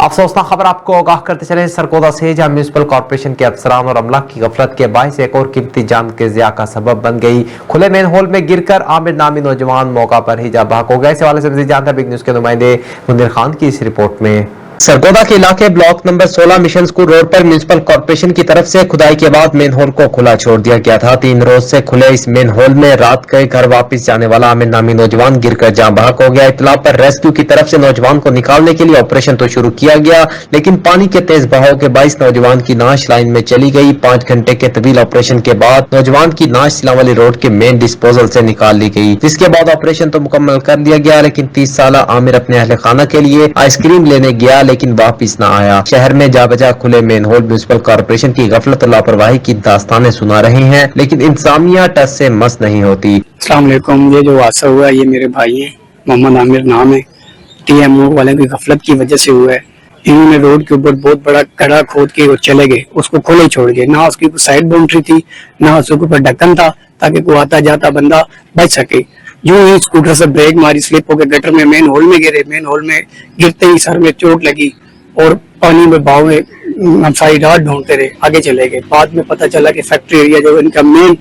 अफसोसनाक खबर आपको आगाह करते चले सरगोदा से, जहां म्यूनिसिपल कॉर्पोरेशन के अफसरान और अमला की गफलत के बायस एक और कीमती जान के ज़िया का सबब बन गई। खुले मेन होल में गिरकर आमिर नामी नौजवान मौका पर ही जा बहक हो गया। इस हवाले से मज़ीद जानते हैं बिग न्यूज़ के नुमाइंदे मुनीर खान की इस रिपोर्ट में। सरगोदा के इलाके block number 16 mission school road पर म्यूनिसिपल कॉर्पोरेशन की तरफ से खुदाई के बाद मेन होल को खुला छोड़ दिया गया था। 3 रोज से खुले इस मेन होल में रात के घर वापस जाने वाला आमिर नामी नौजवान गिरकर जाँ बहक हो गया। इत्तला पर रेस्क्यू की तरफ से नौजवान को निकालने के लिए ऑपरेशन तो शुरू किया गया, लेकिन पानी के तेज बहाव के बाइस नौजवान की नाश लाइन में चली गई। 5 घंटे के तवील ऑपरेशन के बाद नौजवान की नाश सिलावली रोड के मेन डिस्पोजल से निकाल ली गई, जिसके बाद ऑपरेशन तो मुकम्मल कर दिया गया, लेकिन 30 साल आमिर अपने अहले खाना के लिए आइसक्रीम लेने गया लेकिन वापिस न आया। शहर में जा बजा खुले मेन होल म्यूनिसिपल कॉर्पोरेशन की गफलत और लापरवाही की दास्तानें सुना रहे हैं, लेकिन इंतजामिया टस से मस नहीं होती। अस्सलाम वालेकुम। ये जो हादसा हुआ है ये मेरे भाई हैं, मोहम्मद आमिर नाम है। टीएमओ वाले की गफलत की वजह से हुआ है। इन्होंने रोड के ऊपर बहुत बड़ा गड्ढा खोद के चले गए, उसको खुले छोड़ गए। ना उसकी साइड बाउंड्री थी, ना उसके ऊपर ढक्कन था ताकि कोई आता जाता बंदा बच सके। यूं ही स्कूटर से ब्रेक मारी, स्लिप होकर गटर में मेन होल में गिरे। मेन होल में गिरते ही सर में चोट लगी और पानी में बहाव में हम सारी रात ढूंढते रहे, आगे चले गए। बाद में पता चला कि फैक्ट्री एरिया जो इनका मेन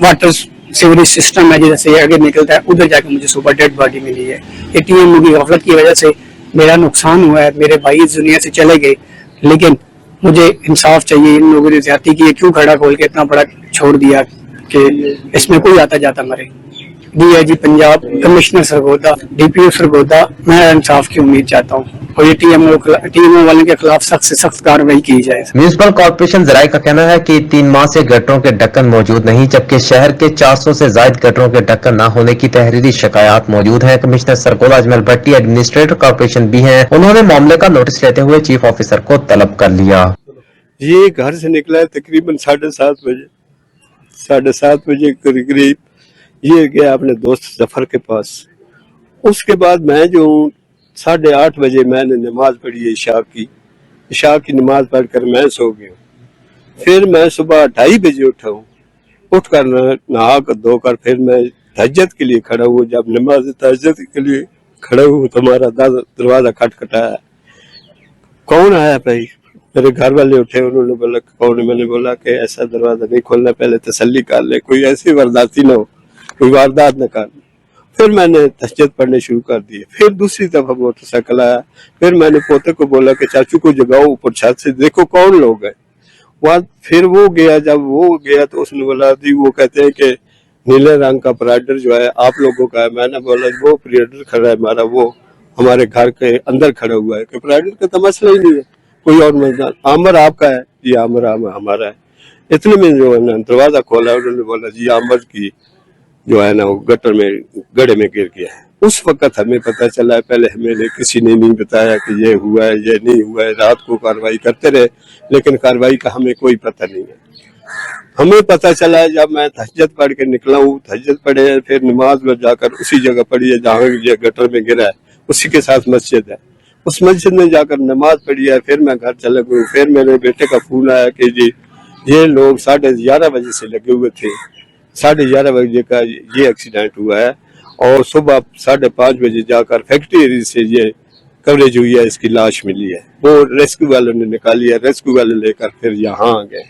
वाटर सीवरेज सिस्टम है जैसे आगे निकलता है, उधर जाकर मुझे सुबह डेड बॉडी मिली है। एटीएम की गफलत की वजह से मेरा नुकसान हुआ है। मेरे भाई इस दुनिया से चले गए, लेकिन मुझे इंसाफ चाहिए। इन लोगों ने ज्यादती की, क्यों खड़ा खोल के इतना बड़ा छोड़ दिया कि इसमें कोई आता जाता मरे। DIG Punjab, commissioner Sargodha, DPO Sargodha, मैं इंसाफ की उम्मीद चाहता हूँ और ये टीएमओ वाले के खिलाफ सख्त से सख्त कार्रवाई की जाए। म्यूनिसिपल कॉर्पोरेशन जराये का कहना है कि 3 माह से गटरों के ढक्कन मौजूद नहीं, जबकि शहर के 400 से ज्यादा गटरों के ढक्कन न होने की तहरीरी शिकायत मौजूद है। कमिश्नर सरगोदा अजमल भट्टी एडमिनिस्ट्रेटर कॉर्पोरेशन भी हैं, उन्होंने मामले का नोटिस लेते हुए चीफ ऑफिसर को तलब कर लिया। ये घर से निकला है तकरीबन 7:30 बजे, 7:30 बजे करीब ये गया अपने दोस्त जफर के पास। उसके बाद मैं जो 8:30 बजे मैंने नमाज पढ़ी इशा की नमाज पढ़कर मैं सो गया। फिर मैं सुबह 2:30 बजे उठा हूँ, उठकर नहा कर धोकर फिर मैं तहज्जुद के लिए खड़ा हुआ। जब नमाज तहज्जुद के लिए खड़ा हुआ तो हमारा दरवाजा खटखटाया। कौन आया भाई? मेरे घर वाले उठे, उन्होंने बोला कौन है? मैंने बोला कि ऐसा दरवाजा नहीं खोलना, पहले तसल्ली कर ले, कोई ऐसी वारदाती ना हो, कोई वारदात न कर। फिर मैंने तहज्जुद पढ़ने शुरू कर दिए। फिर दूसरी दफा मोटरसाइकिल आया। फिर मैंने पोते को बोला कि चाचू को जगाओ ऊपर छत से, देखो कौन लोग हैं वहाँ। फिर वो गया, जब वो गया तो उसने बोला दी वो कहते हैं कि नीले रंग का पराडर जो है आप लोगों का है। मैंने बोला वो पराडर खड़ा है हमारा, वो हमारे घर के अंदर खड़ा हुआ है कि पराडर का तो मसला ही नहीं है, कोई और मसला। आमर आपका है? जी आमर हमारा है। इतने में जो है ना दरवाजा खोला, उन्होंने बोला जी आमर की जो है ना वो गटर में गड्ढे में गिर गया है। उस वक्त हमें पता चला है, पहले हमें किसी ने नहीं बताया कि ये हुआ है ये नहीं हुआ है। रात को कार्रवाई करते रहे, लेकिन कार्रवाई का हमें कोई पता नहीं है। हमें पता चला है जब मैं तहज्जुद पढ़ के निकला हूँ, तहज्जुद पढ़े फिर नमाज में जाकर उसी जगह पढ़ी है जहाँ ये गटर में गिरा है, उसी के साथ मस्जिद है, उस मस्जिद में जाकर नमाज पढ़ी है। फिर मैं घर चला गया। फिर मेरे बेटे का फोन आया कि जी ये लोग 11:30 बजे से लगे हुए थे, 11:30 बजे का ये एक्सीडेंट हुआ है और सुबह 5:30 बजे जाकर फैक्ट्री एरिया से ये कवरेज हुई है, इसकी लाश मिली है। वो रेस्क्यू वालों ने निकाली है, रेस्क्यू वाले लेकर फिर यहाँ आ गए।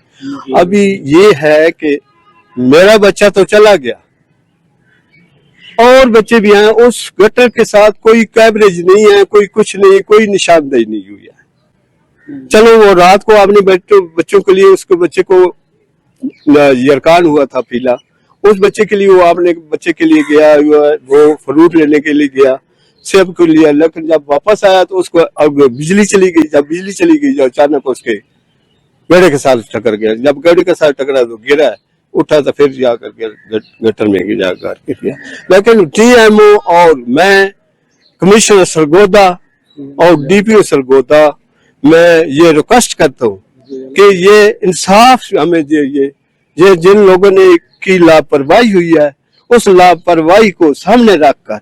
अभी ये है कि मेरा बच्चा तो चला गया और बच्चे भी हैं। उस गटर के साथ कोई कवरेज नहीं है, कोई कुछ नहीं, कोई निशानदेही नहीं हुई है। चलो वो रात को आपने बच्चों के लिए उसको बच्चे को यरकान हुआ था पीला, उस बच्चे के लिए वो आपने बच्चे के लिए गया, वो फ्रूट लेने के लिए गया, सेब को लिया, लेकिन जब वापस आया तो उसको अब बिजली चली गई। जब बिजली चली गई जो अचानक उसके गड्ढे के साथ टकर गया। जब गड्ढे के साथ टकरा तो गिरा, उठा तो फिर जाकर गटर में जाकर गिरा। लेकिन टीएमओ और मैं कमिश्नर सरगोदा और डीपीओ सरगोदा मैं ये रिक्वेस्ट करता हूँ कि ये इंसाफ हमें ये जिन लोगों ने की लापरवाही हुई है उस लापरवाही को सामने रखकर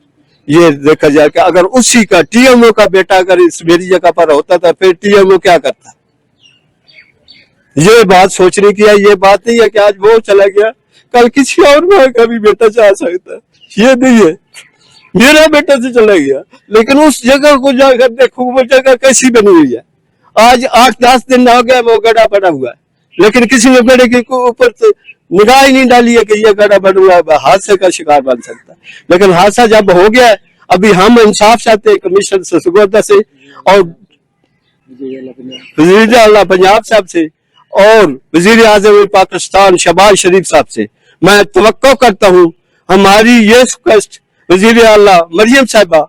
ये देखा जाए कि अगर उसी का टीएमओ का बेटा अगर इस मेरी जगह पर होता था फिर टीएमओ क्या करता। ये बात सोचने की है, ये बात नहीं है कि आज वो चला गया कल किसी और का भी बेटा चाह सकता है। ये नहीं है, मेरा बेटा से चला गया, लेकिन उस जगह को जाकर देखो वो जगह कैसी बनी हुई है। आज 8-10 दिन हो गए वो गड्ढा पड़ा हुआ है, लेकिन किसी ने गड्ढे के ऊपर तो निगाह ही नहीं डाली है कि ये गड्ढा पड़ा हुआ है, हादसे का शिकार बन सकता है। लेकिन हादसा जब हो गया, अभी हम इंसाफ चाहते हैं कमिश्नर से, सुगोदा से और वजीर आला पंजाब साहब से और वजीर आज़म पाकिस्तान शहबाज शरीफ साहब से। मैं तवक्को करता हूँ, हमारी ये रिक्वेस्ट वजीर आला मरियम साहिबा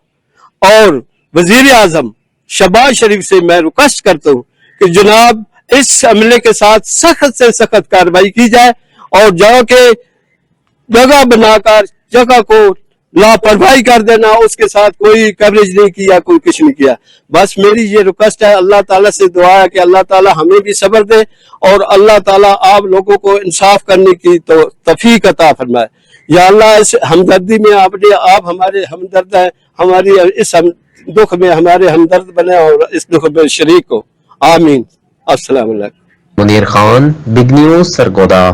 और वजीर आज़म शहबाज शरीफ से मैं रिक्वेस्ट करता हूँ कि जनाब इस हमले के साथ सख्त से सख्त कार्रवाई की जाए और जो के जगह बनाकर जगह को लापरवाही कर देना, उसके साथ कोई कवरेज नहीं किया, कोई कुछ नहीं किया। बस मेरी ये रिक्वेस्ट है, अल्लाह ताला से दुआ है कि अल्लाह ताला हमें भी सब्र दे और अल्लाह ताला आप लोगों को इंसाफ करने की तो तौफीक अता फरमाए। या अल्लाह इस हमदर्दी में आप हमारे हमदर्द हैं, हमारी इस दुख में हमारे हमदर्द बने और इस दुख में शरीक हो। आमीन। अस्सलाम वालेकुम। Munir Khan, big news, Sargodha.